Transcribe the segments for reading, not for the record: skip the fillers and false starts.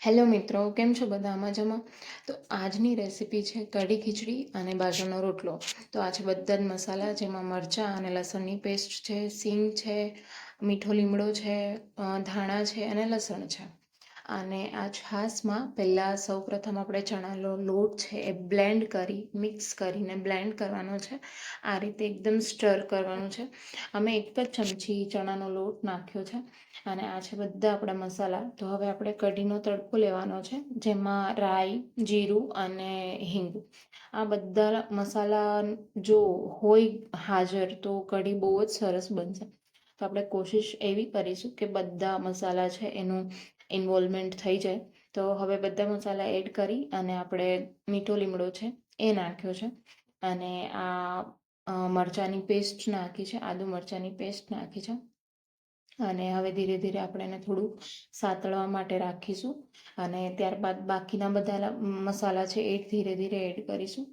Hello મિત્રો, કેમ છો બધા મજામાં? તો આજની રેસીપી છે કઢી ખીચડી અને બાજરાનો રોટલો. તો આ છે બધા જ મસાલા, જેમાં મરચાં અને લસણની પેસ્ટ છે, સિંગ છે, મીઠો લીમડો છે, ધાણા છે અને લસણ છે. અને આ છાશમાં પહેલાં સૌપ્રથમ આપણે ચણાનો લોટ છે એ બ્લેન્ડ કરી મિક્સ કરીને બ્લેન્ડ કરવાનો છે. આ રીતે એકદમ સ્ટર કરવાનું છે. અમે એક જ ચમચી ચણાનો લોટ નાખ્યો છે અને આ છે બધા આપણા મસાલા. તો હવે આપણે કઢીનો તડકો લેવાનો છે, જેમાં રાઈ, જીરું અને હિંગ, આ બધા મસાલા જો હોય હાજર તો કઢી બહુ જ સરસ બનશે. તો આપણે કોશિશ એવી કરીશું કે બધા મસાલા છે એનું ઇન્વોલ્વમેન્ટ થઈ જાય. તો હવે બધા મસાલા એડ કરી અને આપણે મીઠો લીમડો છે એ નાખ્યો છે અને આ મરચાંની પેસ્ટ નાખી છે, આદુ મરચાંની પેસ્ટ નાખી છે. અને હવે ધીરે ધીરે આપણે એને થોડું સાતળવા માટે રાખીશું અને ત્યારબાદ બાકીના બધા મસાલા છે એ ધીરે ધીરે એડ કરીશું.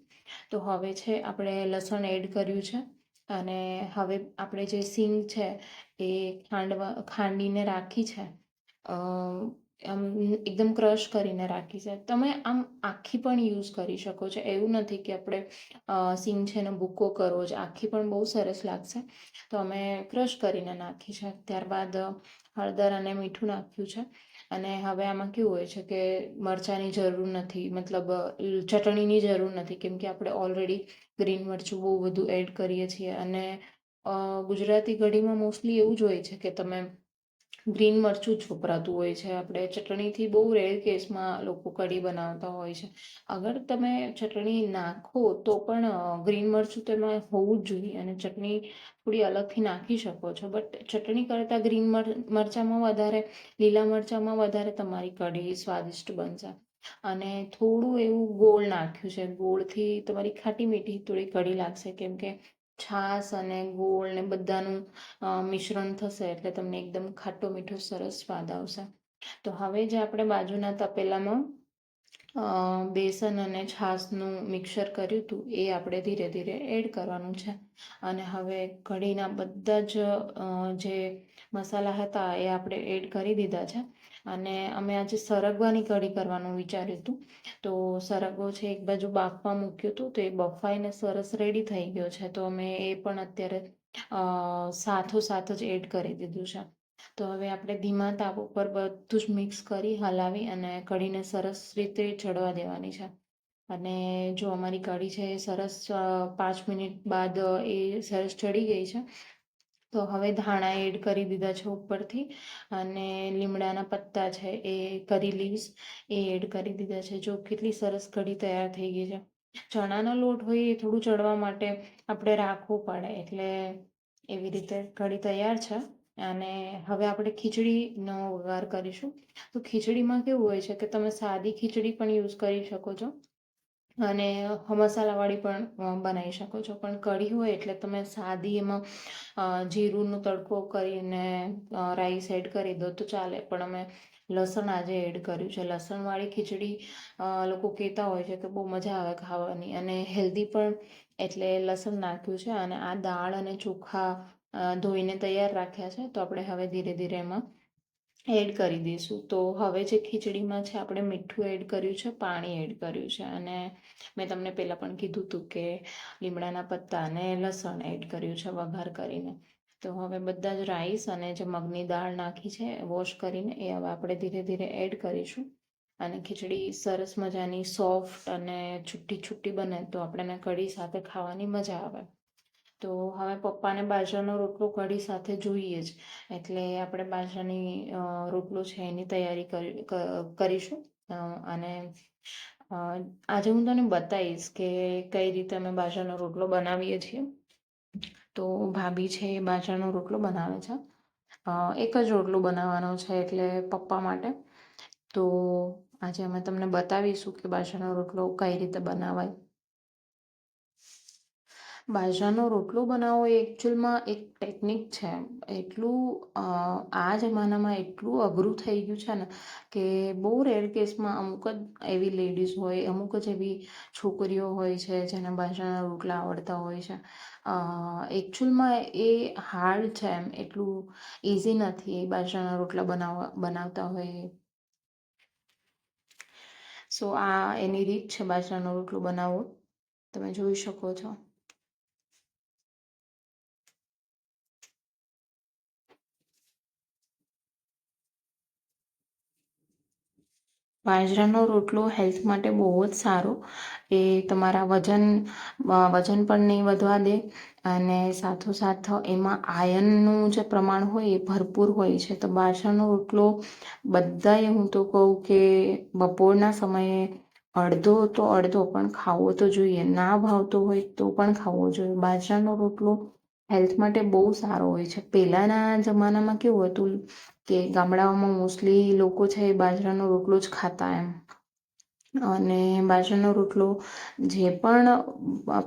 તો હવે છે આપણે લસણ એડ કર્યું છે અને હવે આપણે જે સિંગ છે એ ખાંડીને રાખી છે, આમ એકદમ ક્રશ કરીને રાખી છે. તમે આમ આખી પણ યુઝ કરી શકો છો, એવું નથી કે આપણે સિંગ છે એનો ભૂકો કરવો છે, આખી પણ બહુ સરસ લાગશે. તો અમે ક્રશ કરીને નાખી છે. ત્યારબાદ હળદર અને મીઠું નાખ્યું છે અને હવે આમાં કેવું હોય છે કે મરચાંની જરૂર નથી, મતલબ ચટણીની જરૂર નથી, કેમ કે આપણે ઓલરેડી ગ્રીન મરચું બહુ બધું એડ કરીએ છીએ. અને ગુજરાતી કઢીમાં મોસ્ટલી એવું જ હોય છે કે તમે ગ્રીન મરચું જ વપરાતું હોય છે. આપણે ચટણીથી બહુ રેર કેસમાં લોકો કઢી બનાવતા હોય છે. અગર તમે ચટણી નાખો તો પણ ગ્રીન મરચું તો એમાં હોવું જ જોઈએ અને ચટણી થોડી અલગથી નાખી શકો છો. બટ ચટણી કરતાં ગ્રીન મરચાંમાં વધારે, લીલા મરચાંમાં વધારે તમારી કઢી સ્વાદિષ્ટ બનશે. અને થોડું એવું ગોળ નાખ્યું છે, ગોળથી તમારી ખાટી મીઠી થોડી કઢી લાગશે, કેમ કે છાશ અને ગોળ ને બધાનું મિશ્રણ થશે એટલે તમને એકદમ ખાટો મીઠો સરસ સ્વાદ આવશે. તો હવે જે આપણે બાજુના તપેલામાં બેસન અને છાશનું મિક્સર કર્યું હતું એ આપણે ધીરે ધીરે એડ કરવાનું છે. અને હવે કઢીના બધા જ જે મસાલા હતા એ આપણે એડ કરી દીધા છે. અને અમે આજે સરગવાની કઢી કરવાનું વિચાર્યું હતું. તો સરગવો છે એક બાજુ બાફવા મૂક્યું હતું, તો એ બફાઈને સરસ રેડી થઈ ગયો છે. તો અમે એ પણ અત્યારે સાથોસાથ જ એડ કરી દીધું છે. તો હવે આપણે ધીમા તાપ ઉપર બધું જ મિક્સ કરી હલાવી અને કઢીને સરસ રીતે ચડવા દેવાની છે. અને જો અમારી કઢી છે એ સરસ 5 મિનિટ બાદ એ સરસ ચડી ગઈ છે. તો હવે ધાણા એડ કરી દીધા છે ઉપરથી અને લીમડાના પત્તા છે એ કરી લીવ્સ એ એડ કરી દીધા છે. જો કેટલી સરસ કઢી તૈયાર થઈ ગઈ છે. ચણાનો લોટ હોય એ થોડું ચડવા માટે આપણે રાખવું પડે, એટલે એવી રીતે કઢી તૈયાર છે. અને હવે આપણે ખીચડીનો વઘાર કરીશું. તો ખીચડીમાં કેવું હોય છે કે તમે સાદી ખીચડી પણ યુઝ કરી શકો છો અને મસાલાવાળી પણ બનાવી શકો છો. પણ કઢી હોય એટલે તમે સાદી એમાં જીરુંનો તડકો કરીને રાઈસ એડ કરી દો તો ચાલે. પણ અમે લસણ આજે એડ કર્યું છે. લસણવાળી ખીચડી લોકો કહેતા હોય છે કે બહુ મજા આવે ખાવાની અને હેલ્ધી પણ, એટલે લસણ નાખ્યું છે. અને આ દાળ અને ચોખા ધોઈને તૈયાર રાખ્યા છે. તો આપણે હવે ધીરે ધીરે એમાં એડ કરી દઈશું. તો હવે જે ખીચડીમાં છે આપણે મીઠું એડ કર્યું છે, પાણી એડ કર્યું છે અને મેં તમને પહેલાં પણ કીધું હતું કે લીમડાના પત્તા અને લસણ એડ કર્યું છે વઘાર કરીને. તો હવે બધા જ રાઈસ અને જે મગની દાળ નાખી છે વોશ કરીને એ હવે આપણે ધીરે ધીરે એડ કરીશું. અને ખીચડી સરસ મજાની સોફ્ટ અને છુટ્ટી છુટ્ટી બને તો આપણને કઢી સાથે ખાવાની મજા આવે. તો હવે પપ્પાને બાજરાનો રોટલો કઢી સાથે જોઈએ જ, એટલે આપણે બાજરાની રોટલો છે એની તૈયારી કરીશું. અને આજે હું તને બતાવીશ કે કઈ રીતે અમે બાજરાનો રોટલો બનાવીએ છીએ. તો ભાભી છે એ બાજરાનો રોટલો બનાવે છે. એક જ રોટલો બનાવવાનો છે એટલે પપ્પા માટે. તો આજે અમે તમને બતાવીશું કે બાજરાનો રોટલો કઈ રીતે બનાવાય. બાજરાનો રોટલો બનાવવો એ એકચ્યુઅલમાં એક ટેકનિક છે. એટલું આ જમાનામાં એટલું અઘરું થઈ ગયું છે ને કે બહુ રેર કેસમાં અમુક જ એવી લેડીઝ હોય, અમુક જ એવી છોકરીઓ હોય છે જેને બાજરાના રોટલા આવડતા હોય છે. એકચ્યુઅલમાં એ હાર્ડ છે, એમ એટલું ઇઝી નથી એ બાજરાના રોટલા બનાવતા હોય. સો આ એની રીત છે બાજરાનો રોટલો બનાવવો, તમે જોઈ શકો છો. બાજરાનો રોટલો હેલ્થ માટે બહુ જ સારો, એ તમારા વજન પણ નહીં વધવા દે, અને સાથોસાથ એમાં આયનનું જે પ્રમાણ હોય એ ભરપૂર હોય છે. તો બાજરાનો રોટલો બધાએ, હું તો કહું કે બપોરના સમયે અડધો તો અડધો પણ ખાવો તો જોઈએ, ના ભાવતો હોય તો પણ ખાવો જોઈએ. બાજરાનો રોટલો હેલ્થ માટે બહુ સારો હોય છે. પહેલાંના જમાનામાં કેવું હતું કે ગામડાઓમાં મોસ્ટલી લોકો છે એ બાજરાનો રોટલો જ ખાતા એમ. અને બાજરાનો રોટલો જે પણ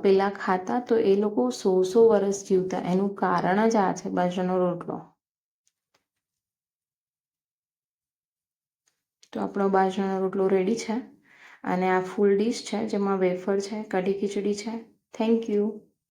પેલા ખાતા, તો એ લોકો 100 વર્ષ જીવતા. એનું કારણ જ આ છે, બાજરાનો રોટલો. તો આપણો બાજરાનો રોટલો રેડી છે, અને આ ફૂલ ડીશ છે જેમાં વેફર છે, કઢી ખીચડી છે. Thank you.